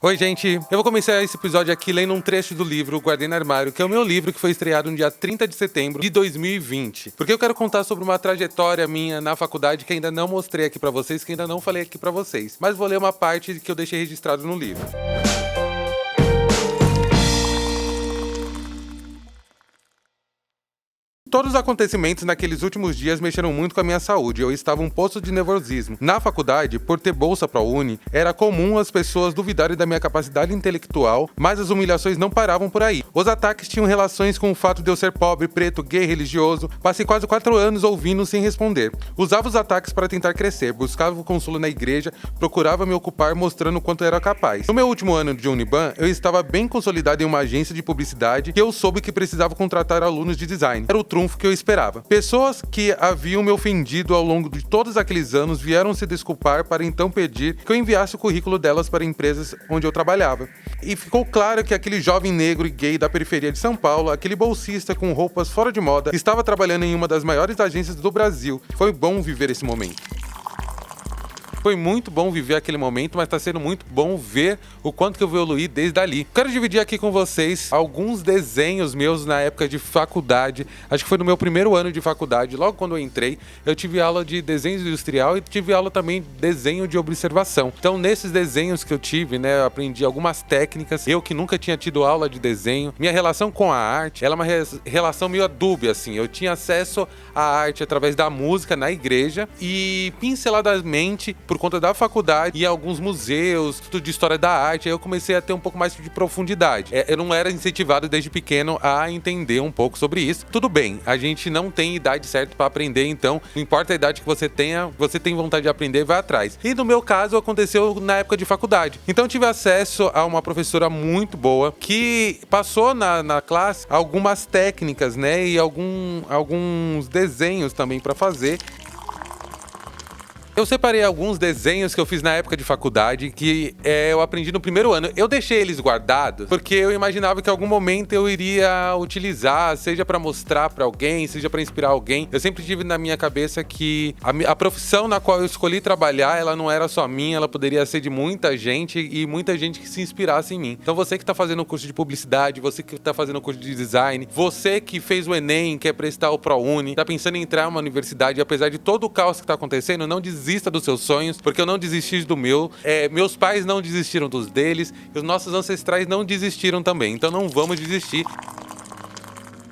Oi, gente! Eu vou começar esse episódio aqui lendo um trecho do livro Guardei no Armário, que é o meu livro que foi estreado no dia 30 de setembro de 2020. Porque eu quero contar sobre uma trajetória minha na faculdade que ainda não mostrei aqui pra vocês, que ainda não falei aqui pra vocês. Mas vou ler uma parte que eu deixei registrado no livro. Todos os acontecimentos naqueles últimos dias mexeram muito com a minha saúde. Eu estava um poço de nervosismo. Na faculdade, por ter bolsa ProUni, era comum as pessoas duvidarem da minha capacidade intelectual, mas as humilhações não paravam por aí. Os ataques tinham relações com o fato de eu ser pobre, preto, gay, religioso. Passei quase 4 anos ouvindo sem responder. Usava os ataques para tentar crescer, buscava o consolo na igreja, procurava me ocupar mostrando o quanto era capaz. No meu último ano de Uniban, eu estava bem consolidado em uma agência de publicidade e eu soube que precisava contratar alunos de design. Era o trunfo que eu esperava. Pessoas que haviam me ofendido ao longo de todos aqueles anos vieram se desculpar para então pedir que eu enviasse o currículo delas para empresas onde eu trabalhava. E ficou claro que aquele jovem negro e gay da periferia de São Paulo, aquele bolsista com roupas fora de moda, estava trabalhando em uma das maiores agências do Brasil. Foi bom viver esse momento. Foi muito bom viver aquele momento, mas tá sendo muito bom ver o quanto que eu evoluí desde ali. Quero dividir aqui com vocês alguns desenhos meus na época de faculdade. Acho que foi no meu primeiro ano de faculdade, logo quando eu entrei, eu tive aula de desenho industrial e tive aula também de desenho de observação. Então, nesses desenhos que eu tive, né, eu aprendi algumas técnicas. Eu que nunca tinha tido aula de desenho. Minha relação com a arte, ela é uma relação meio dúbia, assim. Eu tinha acesso à arte através da música na igreja e pinceladamente por conta da faculdade e alguns museus, tudo de história da arte, aí eu comecei a ter um pouco mais de profundidade. Eu não era incentivado desde pequeno a entender um pouco sobre isso. Tudo bem, a gente não tem idade certa para aprender, então não importa a idade que você tenha, você tem vontade de aprender, vai atrás. E no meu caso aconteceu na época de faculdade. Então eu tive acesso a uma professora muito boa que passou na classe algumas técnicas, né, e alguns desenhos também para fazer. Eu separei alguns desenhos que eu fiz na época de faculdade que eu aprendi no primeiro ano. Eu deixei eles guardados porque eu imaginava que em algum momento eu iria utilizar, seja para mostrar para alguém, seja para inspirar alguém. Eu sempre tive na minha cabeça que a profissão na qual eu escolhi trabalhar, ela não era só minha, ela poderia ser de muita gente e muita gente que se inspirasse em mim. Então você que tá fazendo o curso de publicidade, você que tá fazendo o curso de design, você que fez o Enem, quer prestar o ProUni, tá pensando em entrar em uma universidade, apesar de todo o caos que tá acontecendo, não desista dos seus sonhos, porque eu não desisti do meu. Meus pais não desistiram dos deles, e os nossos ancestrais não desistiram também. Então não vamos desistir.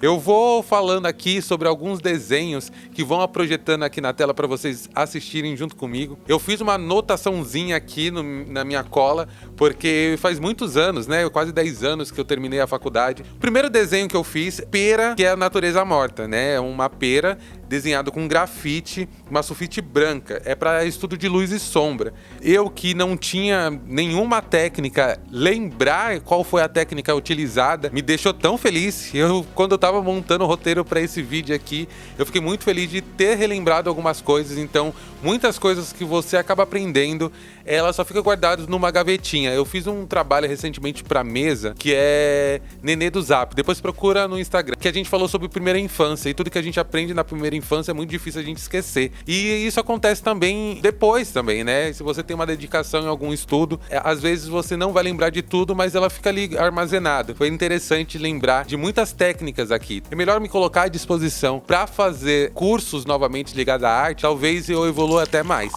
Eu vou falando aqui sobre alguns desenhos que vão projetando aqui na tela para vocês assistirem junto comigo. Eu fiz uma anotaçãozinha aqui na minha cola, porque faz muitos anos, né? Quase 10 anos que eu terminei a faculdade. O primeiro desenho que eu fiz, pera, que é a natureza morta, né? Uma pera desenhado com grafite, uma sulfite branca. É para estudo de luz e sombra. Eu que não tinha nenhuma técnica, lembrar qual foi a técnica utilizada, me deixou tão feliz. Quando eu tava montando o roteiro para esse vídeo aqui, eu fiquei muito feliz de ter relembrado algumas coisas. Então, muitas coisas que você acaba aprendendo, ela só fica guardada numa gavetinha. Eu fiz um trabalho recentemente pra mesa, que é Nenê do Zap. Depois procura no Instagram, que a gente falou sobre primeira infância. E tudo que a gente aprende na primeira infância é muito difícil a gente esquecer. E isso acontece também depois também, né? Se você tem uma dedicação em algum estudo, às vezes você não vai lembrar de tudo, mas ela fica ali armazenada. Foi interessante lembrar de muitas técnicas aqui. É melhor me colocar à disposição pra fazer cursos novamente ligados à arte. Talvez eu evolua até mais.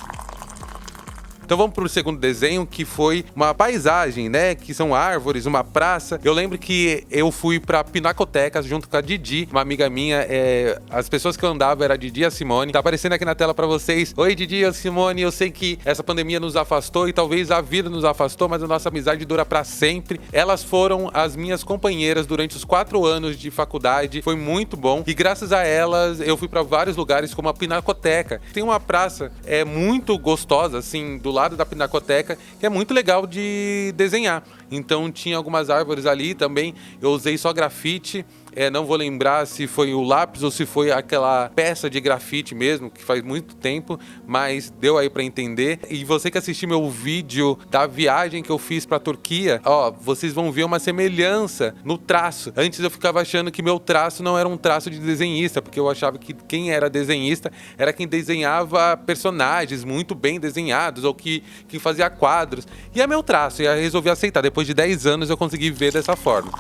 Então vamos pro segundo desenho, que foi uma paisagem, né? Que são árvores, uma praça. Eu lembro que eu fui pra Pinacoteca junto com a Didi, uma amiga minha. As pessoas que eu andava era a Didi e a Simone. Tá aparecendo aqui na tela pra vocês. Oi, Didi e a Simone. Eu sei que essa pandemia nos afastou e talvez a vida nos afastou, mas a nossa amizade dura pra sempre. Elas foram as minhas companheiras durante os 4 anos de faculdade. Foi muito bom. E graças a elas, eu fui pra vários lugares, como a Pinacoteca. Tem uma praça muito gostosa, assim, do lado da Pinacoteca, que é muito legal de desenhar. Então tinha algumas árvores ali também, eu usei só grafite, Não vou lembrar se foi o lápis ou se foi aquela peça de grafite mesmo, que faz muito tempo, mas deu aí pra entender. E você que assistiu meu vídeo da viagem que eu fiz pra Turquia, ó, vocês vão ver uma semelhança no traço. Antes eu ficava achando que meu traço não era um traço de desenhista, porque eu achava que quem era desenhista era quem desenhava personagens muito bem desenhados ou que fazia quadros. E é meu traço, e eu resolvi aceitar. Depois de 10 anos eu consegui ver dessa forma.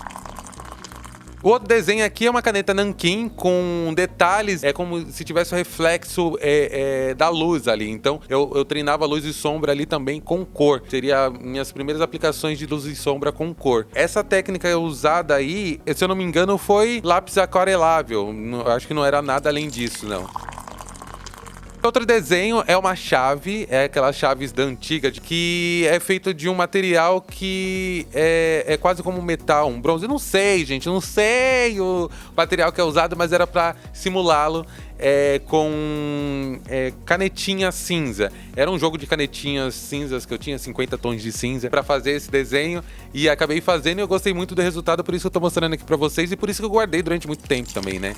O outro desenho aqui é uma caneta nanquim com detalhes, é como se tivesse o reflexo da luz ali. Então eu treinava luz e sombra ali também com cor. Seria minhas primeiras aplicações de luz e sombra com cor. Essa técnica usada aí, se eu não me engano, foi lápis aquarelável. Acho que não era nada além disso, não. Outro desenho é uma chave, aquelas chaves da antiga, que é feito de um material que é quase como metal, um bronze. Eu não sei, gente, não sei o material que é usado, mas era para simulá-lo com canetinha cinza. Era um jogo de canetinhas cinzas que eu tinha 50 tons de cinza para fazer esse desenho e acabei fazendo e eu gostei muito do resultado, por isso que eu tô mostrando aqui para vocês e por isso que eu guardei durante muito tempo também, né?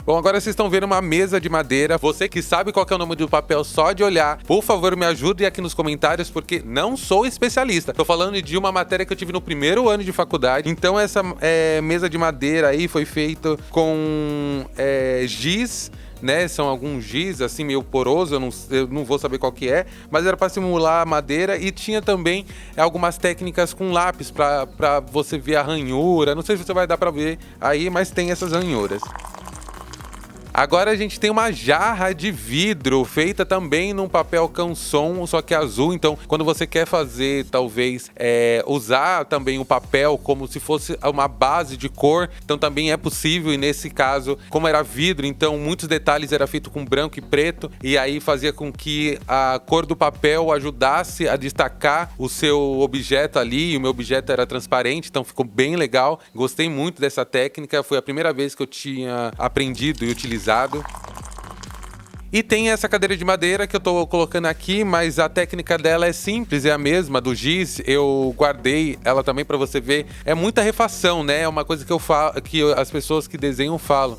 Bom, agora vocês estão vendo uma mesa de madeira. Você que sabe qual que é o nome do papel só de olhar, por favor me ajude aqui nos comentários, porque não sou especialista. Tô falando de uma matéria que eu tive no primeiro ano de faculdade. Então essa mesa de madeira aí foi feita com giz, né? São alguns giz, assim, meio poroso, eu não vou saber qual que é, mas era para simular a madeira e tinha também algumas técnicas com lápis para você ver a ranhura. Não sei se você vai dar para ver aí, mas tem essas ranhuras. Agora a gente tem uma jarra de vidro feita também num papel canson, só que azul. Então, quando você quer fazer, talvez, usar também o papel como se fosse uma base de cor, então também é possível. E nesse caso, como era vidro, então muitos detalhes era feito com branco e preto. E aí fazia com que a cor do papel ajudasse a destacar o seu objeto ali. E o meu objeto era transparente, então ficou bem legal. Gostei muito dessa técnica. Foi a primeira vez que eu tinha aprendido e utilizado. E tem essa cadeira de madeira que eu tô colocando aqui, mas a técnica dela é simples, é a mesma do giz. Eu guardei ela também para você ver. É muita refação, né? É uma coisa que eu falo, que as pessoas que desenham falam.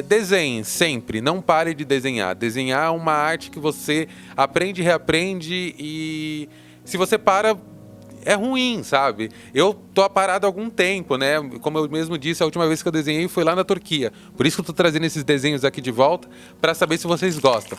Desenhe sempre, não pare de desenhar. Desenhar é uma arte que você aprende, reaprende e se você para, é ruim, sabe? Eu tô parado há algum tempo, né? Como eu mesmo disse, a última vez que eu desenhei foi lá na Turquia. Por isso que eu tô trazendo esses desenhos aqui de volta, para saber se vocês gostam.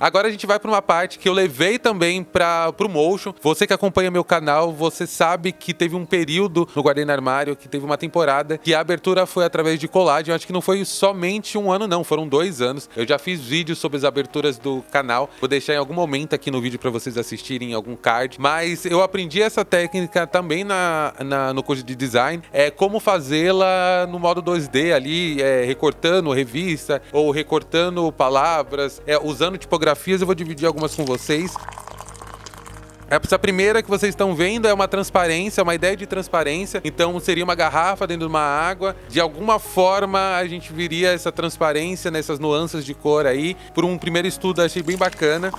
Agora a gente vai para uma parte que eu levei também para o Motion. Você que acompanha meu canal, você sabe que teve um período no Guardei no Armário, que teve uma temporada, que a abertura foi através de colagem. Eu acho que não foi somente um ano não, foram 2 anos. Eu já fiz vídeos sobre as aberturas do canal. Vou deixar em algum momento aqui no vídeo para vocês assistirem algum card. Mas eu aprendi essa técnica também no curso de design. Como fazê-la no modo 2D ali, recortando revista ou recortando palavras, usando tipografias. Eu vou dividir algumas com vocês. Essa primeira que vocês estão vendo é uma transparência, uma ideia de transparência. Então seria uma garrafa dentro de uma água. De alguma forma a gente viria essa transparência nessas nuances de cor aí. Por um primeiro estudo achei bem bacana.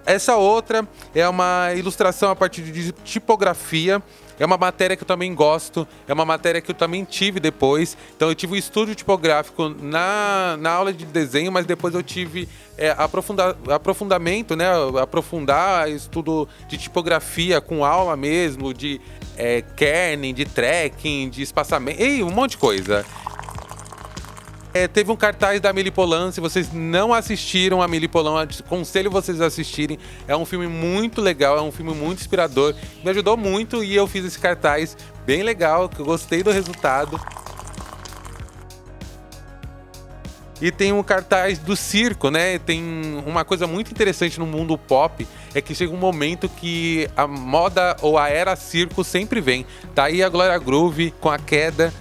Essa outra é uma ilustração a partir de tipografia. É uma matéria que eu também gosto, é uma matéria que eu também tive depois. Então eu tive um estúdio tipográfico na aula de desenho, mas depois eu tive aprofundamento, né? Aprofundar estudo de tipografia com aula mesmo, de kerning, de tracking, de espaçamento, um monte de coisa. Teve um cartaz da Amélie Poulain. Se vocês não assistiram a Amélie Poulain, aconselho vocês a assistirem. É um filme muito legal, é um filme muito inspirador. Me ajudou muito e eu fiz esse cartaz bem legal, que eu gostei do resultado. E tem um cartaz do circo, né? Tem uma coisa muito interessante no mundo pop, é que chega um momento que a moda ou a era circo sempre vem. Tá aí a Glória Groove com a queda.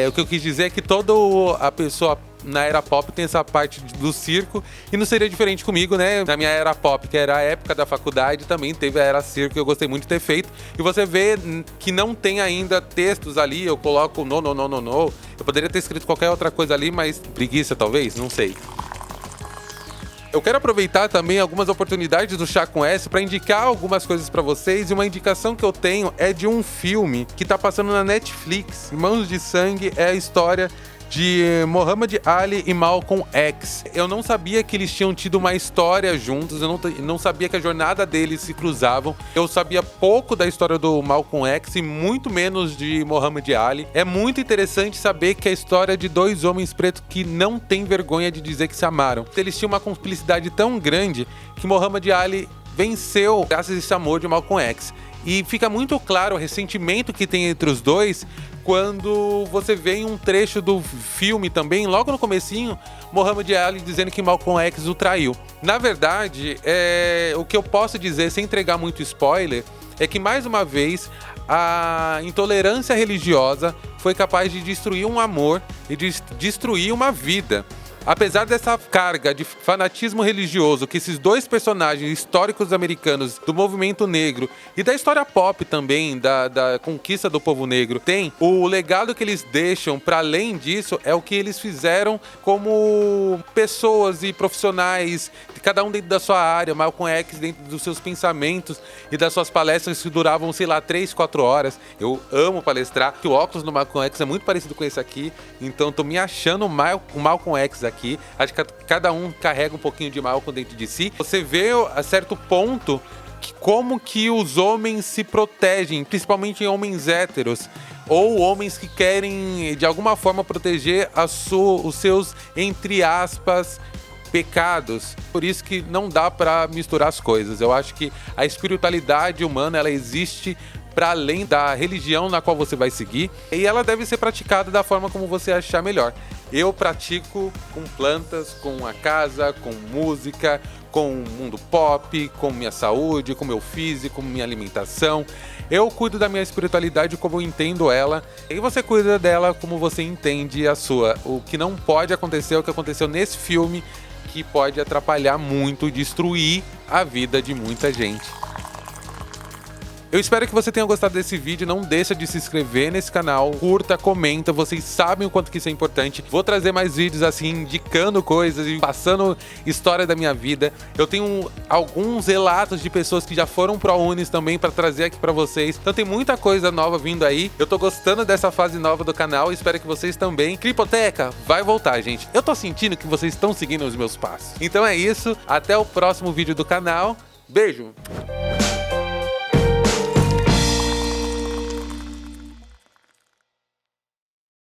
O que eu quis dizer é que toda a pessoa na era pop tem essa parte do circo e não seria diferente comigo, né? Na minha era pop, que era a época da faculdade, também teve a era circo que eu gostei muito de ter feito. E você vê que não tem ainda textos ali, eu coloco no. Eu poderia ter escrito qualquer outra coisa ali, mas preguiça talvez, não sei. Eu quero aproveitar também algumas oportunidades do Chá com S para indicar algumas coisas para vocês, e uma indicação que eu tenho é de um filme que tá passando na Netflix. Irmãos de Sangue é a história de Muhammad Ali e Malcolm X. Eu não sabia que eles tinham tido uma história juntos, eu não sabia que a jornada deles se cruzavam. Eu sabia pouco da história do Malcolm X e muito menos de Muhammad Ali. É muito interessante saber que é a história de dois homens pretos que não têm vergonha de dizer que se amaram. Eles tinham uma cumplicidade tão grande que Muhammad Ali venceu graças a esse amor de Malcolm X. E fica muito claro o ressentimento que tem entre os dois quando você vê em um trecho do filme também, logo no comecinho, Muhammad Ali dizendo que Malcolm X o traiu. Na verdade, o que eu posso dizer, sem entregar muito spoiler, é que mais uma vez a intolerância religiosa foi capaz de destruir um amor e de destruir uma vida. Apesar dessa carga de fanatismo religioso que esses dois personagens históricos americanos do movimento negro e da história pop também, da conquista do povo negro, tem, o legado que eles deixam para além disso é o que eles fizeram como pessoas e profissionais, cada um dentro da sua área. Malcolm X dentro dos seus pensamentos e das suas palestras que duravam, sei lá, 3, 4 horas. Eu amo palestrar, que o óculos do Malcolm X é muito parecido com esse aqui, então tô me achando o Malcolm X aqui. Acho que cada um carrega um pouquinho de Malcolm dentro de si. Você vê a certo ponto como que os homens se protegem, principalmente homens héteros, ou homens que querem de alguma forma proteger os seus, entre aspas, pecados. Por isso que não dá para misturar as coisas. Eu acho que a espiritualidade humana, ela existe para além da religião na qual você vai seguir, e ela deve ser praticada da forma como você achar melhor. Eu pratico com plantas, com a casa, com música, com o mundo pop, com minha saúde, com meu físico, com minha alimentação. Eu cuido da minha espiritualidade como eu entendo ela, e você cuida dela como você entende a sua. O que não pode acontecer é o que aconteceu nesse filme, que pode atrapalhar muito e destruir a vida de muita gente. Eu espero que você tenha gostado desse vídeo. Não deixa de se inscrever nesse canal, curta, comenta, vocês sabem o quanto que isso é importante. Vou trazer mais vídeos assim, indicando coisas e passando história da minha vida. Eu tenho alguns relatos de pessoas que já foram ProUnis também para trazer aqui para vocês. Então tem muita coisa nova vindo aí. Eu tô gostando dessa fase nova do canal e espero que vocês também. Clipoteca vai voltar, gente. Eu tô sentindo que vocês estão seguindo os meus passos. Então é isso, até o próximo vídeo do canal. Beijo!